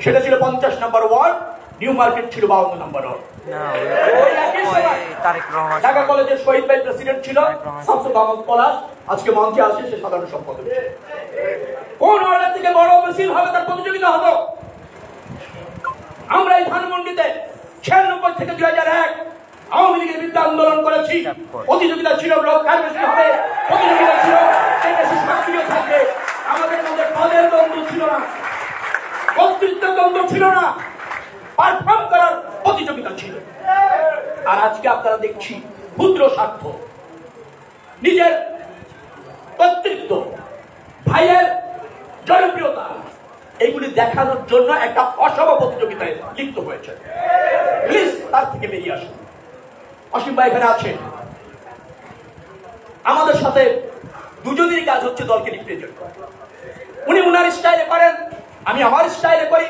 সেটা ছিল 50 নম্বর ওয়ার্ড, নিউ মার্কেট ছিল 52 নম্বর ওয়ার্ড। না ওই একই সময় তারেক রহমান ঢাকা কলেজের শহীদ ভাই প্রেসিডেন্ট ছিল শামসুল আহমদ পলাশ, আজকে মঞ্চে আসে সে সাধারণ সম্পাদক। কোন ওয়ার্ডের থেকে বড় মিছিল হবে তার প্রতিযোগিতা হতো। আমরা এই ধানমন্ডিতে 96 থেকে 2001 আওয়ামী লীগের বিরুদ্ধে আন্দোলন করেছি। প্রতিযোগিতা ছিল লোক কার বেশি হবে, প্রতিযোগিতা ছিল কে বেশি সক্রিয় থাকবে। আমাদের মধ্যে পদের দ্বন্দ্ব ছিল না, কর্তৃত্বের দ্বন্দ্ব ছিল না, পারফর্ম করার প্রতিযোগিতা ছিল। আর আজকে আপনারা দেখছি ক্ষুদ্র স্বার্থ, নিজের কর্তৃত্ব, ভাইয়ের জনপ্রিয়তা, এইগুলি দেখানোর জন্য একটা অসম প্রতিযোগিতায় লিপ্ত হয়েছে। প্লিজ তার থেকে বেরিয়ে আসুন। অসীম ভাই এখানে আছেন, আমাদের সাথে দুজনেরই কাজ হচ্ছে দলকে রিপ্রেজেন্ট করা। উনি উনার স্টাইলে করেন, আমি আমার স্টাইলে করি।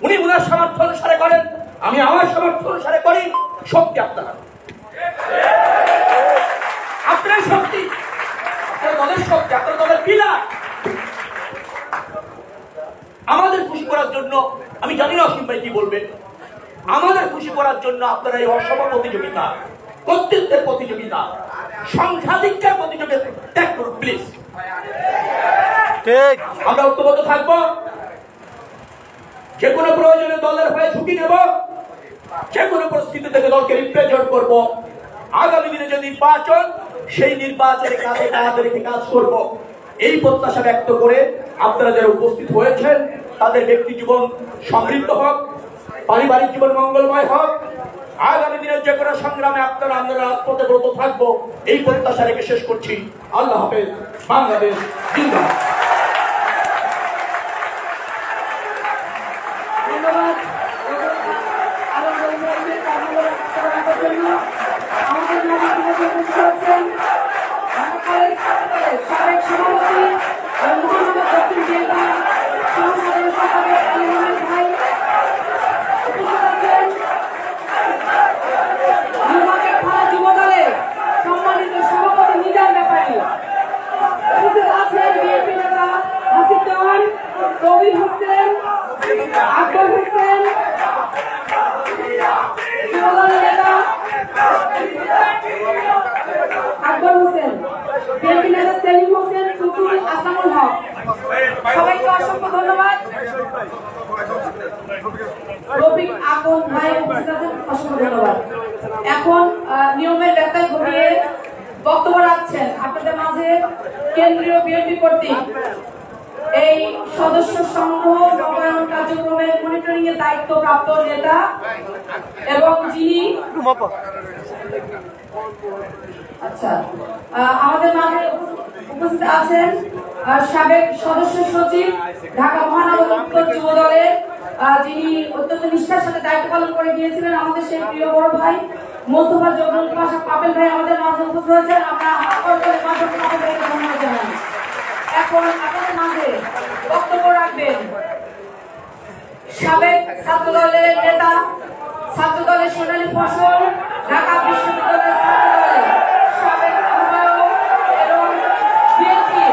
উনি উনার সামর্থ্য অনুসারে করেন, আমি আমার সামর্থ্য অনুসারে করি। শক্তি আপনারা, আপনার শক্তি, আপনার দলের শক্তি, আপনার দলের পিলার। আমাদের খুশি করার জন্য, আমি জানি না অসীম ভাই কি বলবেন, আমাদের খুশি করার জন্য আপনারা এই অসম প্রতিযোগিতা, কর্তৃত্বের প্রতিযোগিতা, সংখ্যাধিক্যের প্রতিযোগিতা ত্যাগ করুন প্লিজ। ঠিক, আমরা ঐক্যবদ্ধ থাকবো, যে কোনো প্রয়োজনে দলের হয়ে ঝুঁকি নেব, যে কোনো পরিস্থিতি থেকে দলকে রিপ্রেজেন্ট করব। আগামী দিনে যে নির্বাচন, সেই নির্বাচনে কাজে কাজ রেখে কাজ করব, এই প্রত্যাশা ব্যক্ত করে আপনারা যারা উপস্থিত হয়েছেন তাদের ব্যক্তি জীবন সমৃদ্ধ হোক, পারিবারিক জীবন মঙ্গলময় হোক। আগামী দিনের যে কোনো সংগ্রামে আপনারা রাজপথে ব্রত থাকবো, এই প্রত্যাশা রেখে শেষ করছি। আল্লাহ হাফেজ। বাংলাদেশ জিন্দাবাদ। ধন্যবাদ। আমাদের সাবেক সভাপতি দক্ষিণ জেলা সংসদের সভাপতি আলী ভাই যুবদলের সম্মানিত সভাপতি নিজাম ব্যাপারী আছেন, বিএনপি নেতা হাসিব দেওয়ান, কবির হোসেন, আকবর হোসেন, যুবদলের নেতা আকবর হোসেন, বিএনপি নেতা সেলিম হোসেন, সুকুর, আসামুল হক, সবাইকে অসংখ্য ধন্যবাদ। রফিক আকন ভাই অসংখ্য ধন্যবাদ। এখন নিয়মের ব্যাখ্যায় ঘটিয়ে বক্তব্য রাখছেন আপনাদের মাঝে কেন্দ্রীয় বিএনপি কর্তৃক এই সদস্য সংগ্রহ নবায়ন কার্যক্রমের মনিটরিং এর দায়িত্ব প্রাপ্ত নেতা এবং যিনি আমাদের মাঝে উপস্থিত আছেন সাবেক সদস্য সচিব ঢাকা মহানগর উত্তর যুব দলের, যিনি অত্যন্ত নিষ্ঠার সাথে দায়িত্ব পালন করে গিয়েছিলেন, আমাদের সেই প্রিয় বড় ভাই মোস্তফা জবরুল পাশা পাপেল ভাই আমাদের মাঝে উপস্থিত হয়েছেন। আমরা ধন্যবাদ জানাই। এখন আপনাদের মাঝে বক্তব্য রাখবেন সাবেক ছাত্র দলের নেতা, ছাত্র দলের সোনালী ফসল, ঢাকা বিশ্ববিদ্যালয়ের ছাত্র দলের সাবেক আহ্বায়ক এবং বিএনপি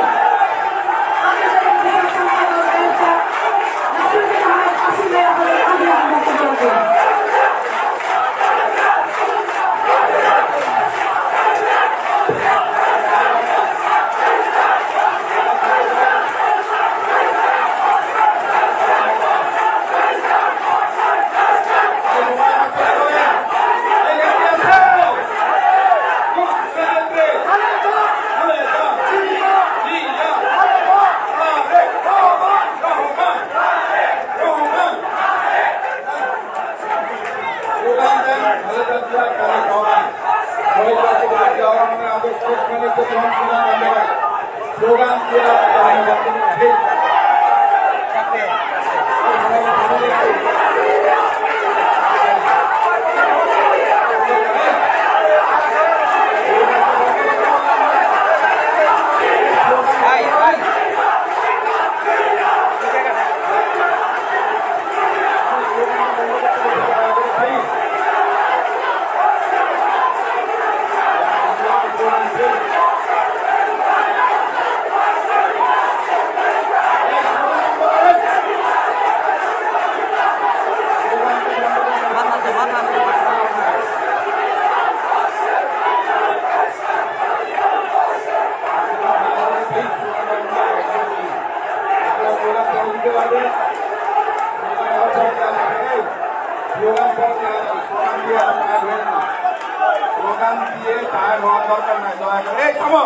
স্লোগান দিয়ে টায়ার হওয়ার দরকার নাই, দয়া করে। এই থামো,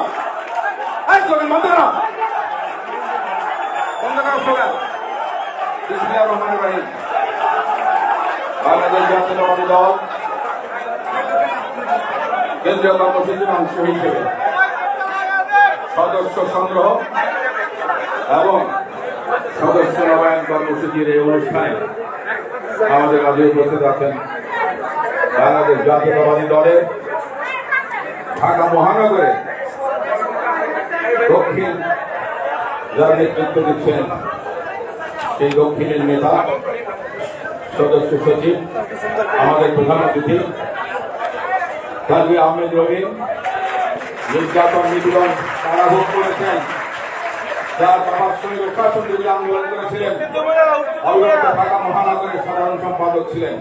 এই স্লোগান বন্ধ করো, বন্ধ করো স্লোগান। বিসমিল্লাহির রহমানির রহিম। বাংলাদেশ জাতীয়তাবাদী দল কেন্দ্রীয় কর্মসূচির অংশ হিসেবে সদস্য সংগ্রহ এবং সদস্য নবায়ন কর্মসূচির এই অনুষ্ঠানে আমাদের মাঝে উপস্থিত আছেন বাংলাদেশ জাতীয়তাবাদী দলের ঢাকা মহানগরে দক্ষিণ যারা নেতৃত্ব দিচ্ছেন সেই দক্ষিণের নেতা, সদস্য সচিব, আমাদের প্রধান অতিথি কাজী আহমেদ রবি, নির্যাতন নিপীড়ন কারাভোগ করেছেন, যার বাবার সঙ্গে শাসন বিরোধী আন্দোলন করেছিলেন, অবিরত ঢাকা মহানগরের সাধারণ সম্পাদক ছিলেন।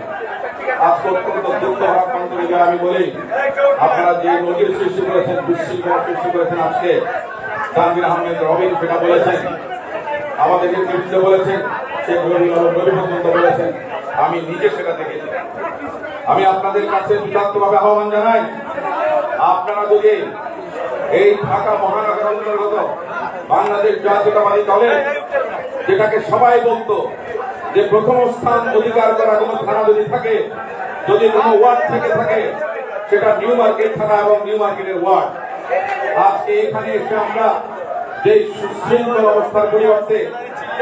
আজকে অত্যন্ত দুঃখ ভারাক্রান্ত হৃদয়ে আমি বলি, আপনারা যে নজির সৃষ্টি করেছেন, বিশৃঙ্খলা সৃষ্টি করেছেন, আজকে কাজী আহমেদ রবি সেটা বলেছেন, আমাদেরকে বিরুদ্ধে বলেছেন, শেখ রবিউল আলম রবি পর্যন্ত বলেছেন, আমি নিজে সেটা দেখেছি। আমি আপনাদের কাছে বিতান্তভাবে আহ্বান জানাই, আপনারা যদি এই ঢাকা মহানগর অন্তর্গত বাংলাদেশ জাতীয়তাবাদী দলে, যেটাকে সবাই বলতো যে প্রথম স্থান অধিকার করা কোনো থানা যদি থাকে, যদি কোনো ওয়ার্ড থেকে থাকে, সেটা নিউ মার্কেট থানা এবং নিউ মার্কেটের ওয়ার্ড। আজকে এখানে এসে আমরা যে সুশৃঙ্খল অবস্থার পরিবর্তে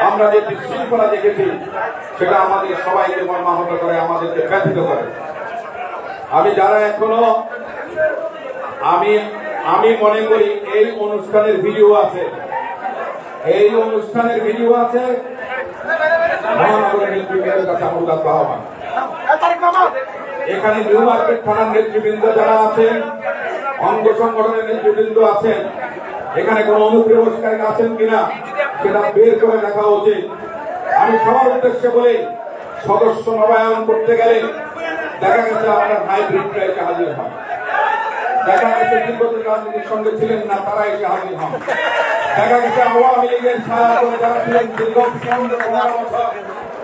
আমরা যে বিশৃঙ্খলা দেখেছি, সেটা আমাদের সবাইকে মর্মাহত করে, আমাদেরকে ব্যথিত করে। আমি যারা এখনো আমি মনে করি এই অনুষ্ঠানের ভিডিও আছে, এই অনুষ্ঠানের ভিডিও আছে মহানগরের নেতৃবৃন্দের কাছে আমার উদাত্ত আহ্বান। এখানে নিউ মার্কেট থানার নেতৃবৃন্দ যারা আছেন, অঙ্গ সংগঠনের নেতৃবৃন্দ আছেন, এখানে কোন অনুপ্রবেশকারী আছেন কিনা সেটা বের করে দেখা উচিত। আমি সবার উদ্দেশ্যে বলি, সদস্য নবায়ন করতে গেলে দেখা গেছে আপনার হাইব্রিডরা এসে হাজির হন, দেখা গেছে দীর্ঘদিন রাজনীতির সঙ্গে ছিলেন না, তারা এসে হাজির হন, দেখা গেছে আওয়ামী লীগের ছায়া করে যারা ছিলেন দীর্ঘ 15 বছর,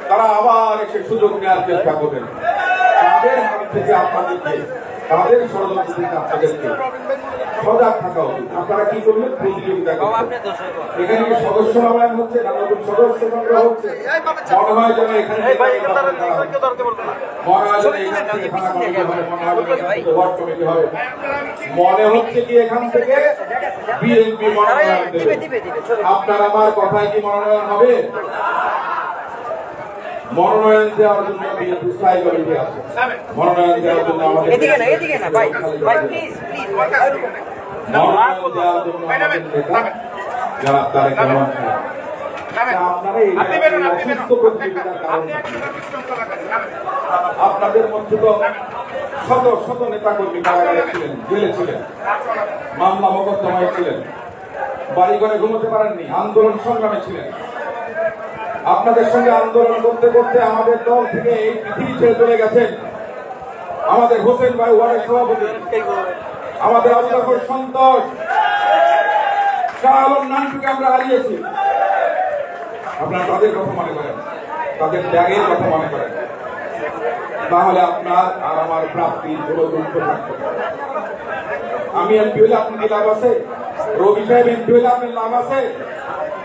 তারা আবার এসে সুযোগ নেওয়ার চেষ্টা করবেন। তাদের হাত থেকে আপনাদেরকে, তাদের ষড়যন্ত্র থেকে আপনাদেরকে সজাগ থাকা উচিত। আপনারা কি করবেন? প্রতিযোগিতা করবেন। এখানে কি সদস্য নবায়ন হচ্ছে না নতুন সদস্য সংগ্রহ হচ্ছে? মনে হয় যেন এখানে মনে হয় যেন এখান থেকে থানা কমিটি হবে, মনে হয় যেন এখান থেকে ওয়ার্ড কমিটি হবে, মনে হচ্ছে কি এখান থেকে বিএনপি মনোনয়ন দেবে। আপনার আমার কথায় কি মনোনয়ন হবে? মনোনয়ন দেওয়ার জন্য বিএনপি স্থায়ী কমিটি আছে, মনোনয়ন দেওয়ার জন্য আমাদের মনোনয়ন দেওয়ার জন্য আমাদের নেতা যারা তারেক রহমান সাহেব। আপনাদের মধ্যে তো শত শত নেতা কর্মী কারাগারে ছিলেন, জেলে ছিলেন, মামলা মোকদ্দমায় ছিলেন, বাড়ি ঘরে ঘুমোতে পারেননি, আন্দোলন সংগ্রামে ছিলেন। আপনাদের সঙ্গে আন্দোলন করতে করতে আমাদের দল থেকে এই পৃথিবী ছেড়ে চলে গেছেন আমাদের হোসেন ভাই ওয়ার্ডের সভাপতি, আমাদের আবুল সন্তোষ, শাহ আলম নানটুকে আমরা হারিয়েছি। আপনারা তাদের কথা মনে করেন, তাদের ত্যাগের কথা মনে করেন, তাহলে আপনার আর আমার প্রাপ্তি কোনো দুঃখ থাকবে। আমি এমপি হলে আপনার লাভ আছে, রবি সাহেব এমপি হলে আপনার লাভ আছে,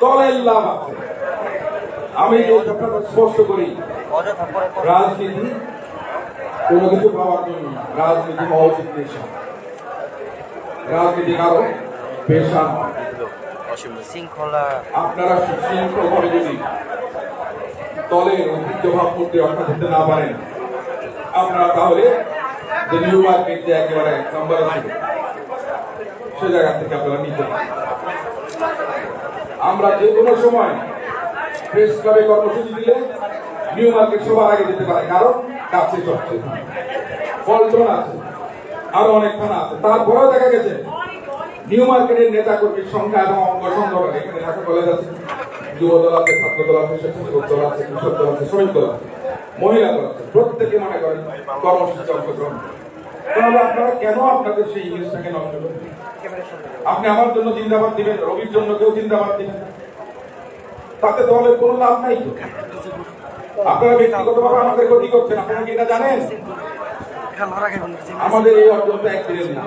দলের লাভ আছে। আমি এই কথাটা স্পষ্ট করি, রাজনীতি কোনো কিছু পাওয়ার জন্য, রাজনীতি হওয়া উচিত পেশা, রাজনীতি কারো পেশা। আপনারা সুশৃঙ্খল করে যদি দলের ঐতিহ্যভাব করতে রক্ষা করতে না পারেন, আপনারা তাহলে যে নিউ মার্কেট যে একেবারে নাম্বার ছিল সে জায়গা থেকে আপনারা নিতে পারেন। আমরা যে কোনো সময় প্রেস ক্লাবে কর্মসূচি দিলে নিউ মার্কেট সবার আগে যেতে পারে, কারণ কাছে চলছে, পল্টন আছে, আরো অনেক থানা আছে। তারপরেও দেখা গেছে নিউ মার্কেটের নেতা কর্মীর সংখ্যা এবং অঙ্গ সংগঠন, এখানে ঢাকা কলেজ আছে, যুব দল আছে, ছাত্র দল আছে, স্বেচ্ছাসেবক দল আছে, কৃষক দল আছে, শ্রমিক দল আছে, মহিলা দল আছে, প্রত্যেকে মনে করেন কর্মসূচিতে অংশগ্রহণ। তাহলে আপনারা কেন আপনাদের সেই ইংলিশটাকে নষ্ট করবেন? আপনি আমার জন্য জিন্দাবাদ দিবেন, রবির জন্য কেউ জিন্দাবাদ দিবেন। তাতে দলের কোনো লাভ নাই তো। আপনারা ব্যক্তিগতভাবে আমাদের ক্ষতি করছেন, আপনারা কি এটা জানেন? আমাদের এই অর্জন তো একদিনের না,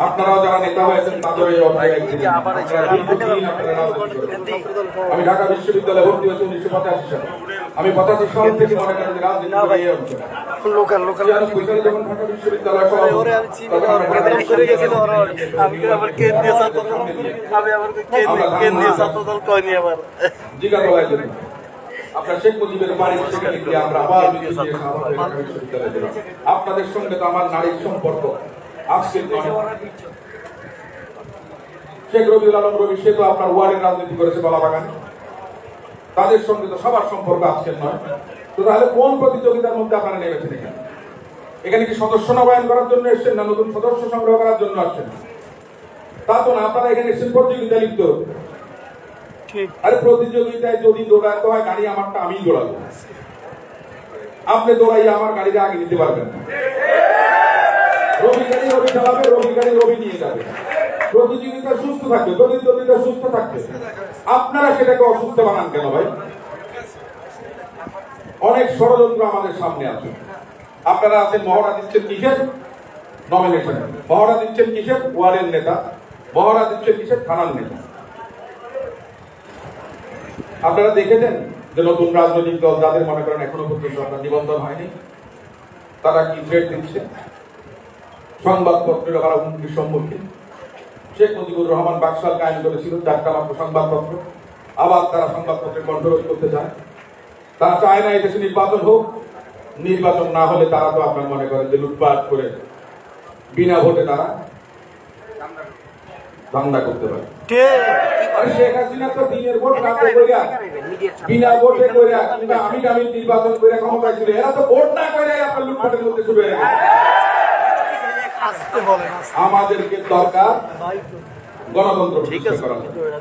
আপনারাও যারা নেতা হয়েছেন তাদের এই অর্জন একদিনের না। আমি ঢাকা বিশ্ববিদ্যালয়ে ভর্তি হয়েছি 1985 সালে। আমি 85 সাল থেকে মনে করেন যে রাজনীতি করে এই অঞ্চলে যখন ঢাকা বিশ্ববিদ্যালয় জিজ্ঞাসা জন্য আপনার শেখ মুজিবের বাড়ি সেখানে গিয়ে আমরা আবার বিশ্ববিদ্যালয়ে দিলাম। আপনাদের সঙ্গে তো আমার নারীর সম্পর্ক আজকের নয়। শেখ রবিউল আলম রবি, সে তো আপনার ওয়ার্ডের রাজনীতি করেছে বালাবাগানে, তাদের সঙ্গে তো সবার সম্পর্ক আজকের নয়। তো তাহলে কোন প্রতিযোগিতার মধ্যে আপনারা নেমেছেন? এখানে এখানে কি সদস্য নবায়ন করার জন্য এসছেন, না নতুন সদস্য সংগ্রহ করার জন্য আসছেন? তা তো না, আপনারা এখানে এসেছেন প্রতিযোগিতা লিপ্ত। আরে প্রতিযোগিতায় যদি দৌড়াতে হয়, গাড়ি আমারটা আমি দৌড়াবো, আপনি দৌড়াইয়া আমার গাড়িটা আগে নিতে পারবেন না। রবি গাড়ি রবি চালাবে, রবি গাড়ি রবি নিয়ে যাবে। প্রতিযোগিতা সুস্থ থাকবে, প্রতিযোগিতা সুস্থ থাকবে। আপনারা সেটাকে অসুস্থ বানান কেন ভাই? অনেক ষড়যন্ত্র আমাদের সামনে আছে। আপনারা আছেন মহড়া দিচ্ছেন কিসের? নমিনেশন। মহড়া দিচ্ছেন কিসের? ওয়ার্ডের নেতা। মহড়া দিচ্ছেন কিসের? থানার নেতা। আপনারা দেখেছেন যে নতুন রাজনৈতিক দল যাদের মনে করেন এখনো পর্যন্ত আপনার নিবন্ধন হয়নি, তারা কি থ্রেট দিচ্ছে? সংবাদপত্রের আবার হুমকির সম্মুখীন। শেখ মুজিবুর রহমান বাকশাল কায়েম করেছিল 4টা মাত্র সংবাদপত্র, আবার তারা সংবাদপত্রের কণ্ঠরোধ করতে চায়। তারা চায় না এদেশে নির্বাচন হোক। নির্বাচন না হলে তারা তো আপনার মনে করেন যে লুটপাট করে বিনা ভোটে তারা দাঙ্গা করতে পারে। শেখ হাসিনা তো দিনের ভোট রাতে কইরা, বিনা ভোটে কইরা, কিংবা আমি নির্বাচন করে ক্ষমতায় ছিল। এরা তো ভোট না করে আপনার লুটপাটের মধ্যে শুরু হয়ে গেছে। আমাদেরকে দরকার গণতন্ত্র প্রতিষ্ঠা করা।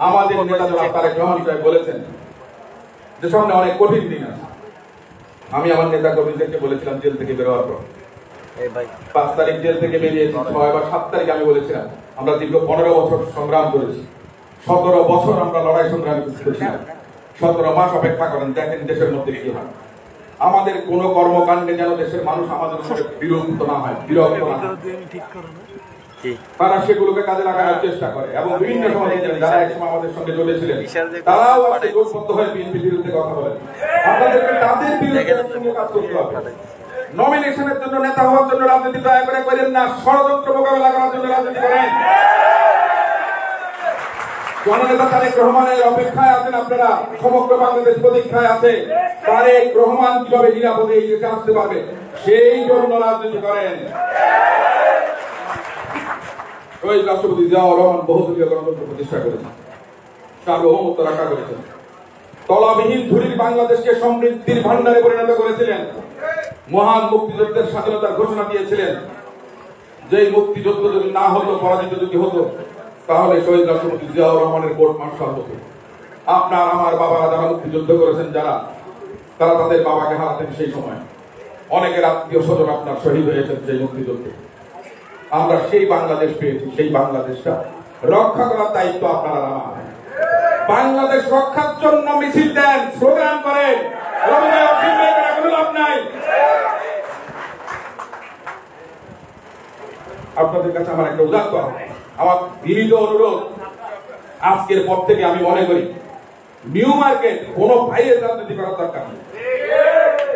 আমাদের নেতা জনাব তারেক রহমান সাহেব বলেছেন যে সামনে অনেক কঠিন দিন আছে। আমি আমার নেতা কর্মীদেরকে বলেছিলাম জেল থেকে বেরোয়ার পর, 5 তারিখ জেল থেকে বেরিয়েছি, 6 বা 7 তারিখ আমি বলেছিলাম আমরা দীর্ঘ 15 বছর সংগ্রাম করেছি, 17 বছর আমরা লড়াই সংগ্রাম করেছিলাম। 17 মাস অপেক্ষা করেন, দেখেন দেশের মধ্যে কি হয়। আমাদের কোন কর্মকাণ্ডে যেন দেশের মানুষ আমাদের উপরে বিরক্ত না হয়, বিরক্ত না হয়। তারা সেগুলোকে কাজে লাগানোর চেষ্টা করে এবং বিভিন্ন সময় যারা একসময় আমাদের সঙ্গে চলেছিলেন তারাও আজকে জোটবদ্ধ হয়ে বিএনপির বিরুদ্ধে কথা বলেন। আপনাদেরকে তাদের বিরুদ্ধে কাজ করতে হবে। নমিনেশনের জন্য, নেতা হওয়ার জন্য রাজনীতি দয়া করে করেন না, ষড়যন্ত্র মোকাবেলা করার জন্য রাজনীতি করেন। জননেতা তারেক রহমানের অপেক্ষায় আছেন আপনারা, সমগ্র বাংলাদেশ প্রতীক্ষায় আছে তারেক রহমান কিভাবে নিরাপদে এই দেশে আসতে পারবে, সেই জন্য রাজনীতি করেন। শহীদ রাষ্ট্রপতি জিয়াউর রহমান বহুদলীয় গণতন্ত্র প্রতিষ্ঠা করেছেন, সার্বভৌমত্ব রক্ষা করেছেন, তলাবিহীন ঝুড়ির বাংলাদেশকে সমৃদ্ধির ভান্ডারে পরিণত করেছিলেন, মহান মুক্তিযুদ্ধের স্বাধীনতার ঘোষণা দিয়েছিলেন। যেই মুক্তিযুদ্ধ যদি না হতো, পরাজিত যদি হতো, তাহলে শহীদ রাষ্ট্রপতি জিয়াউর রহমানের কোর্ট মার্শাল হতো। আপনার আমার বাবারা যারা মুক্তিযুদ্ধ করেছেন, যারা তারা তাদের বাবাকে হারাতেন সেই সময়। অনেকের আত্মীয় স্বজন আপনার শহীদ হয়েছেন সেই মুক্তিযুদ্ধে। আমরা সেই বাংলাদেশ পেয়েছি, সেই বাংলাদেশটা রক্ষা করার দায়িত্ব আপনারা আমার। বাংলাদেশ রক্ষার জন্য মিছিল দেন, স্লোগান করেন, লাভ নাই। আপনাদের কাছে আমার একটা উদাত্ত, আমার বিনীত অনুরোধ, আজকের পর থেকে আমি মনে করি নিউ মার্কেট কোন ভাইয়ের রাজনীতি করার দরকার নেই,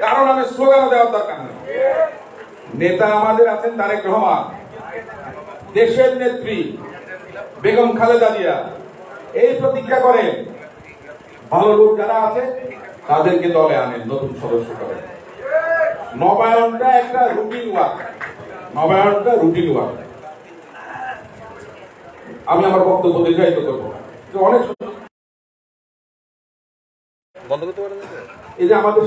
কারণ আমি স্লোগান দেওয়ার দরকার নেই। নেতা আমাদের আছেন তারেক রহমান, দেশের নেত্রী বেগম খালেদা জিয়া। এই প্রতিজ্ঞা করেন, ভালো লোক যারা আছে তাদেরকে দলে আনেন, নতুন সদস্য করেন। নবায়নটা একটা রুটিন ওয়ার্ক, নবায়নটা রুটিন ওয়ার্ক। আমি আমার বক্তব্য দীর্ঘায়িত করবো না। অনেক এই যে আমাদের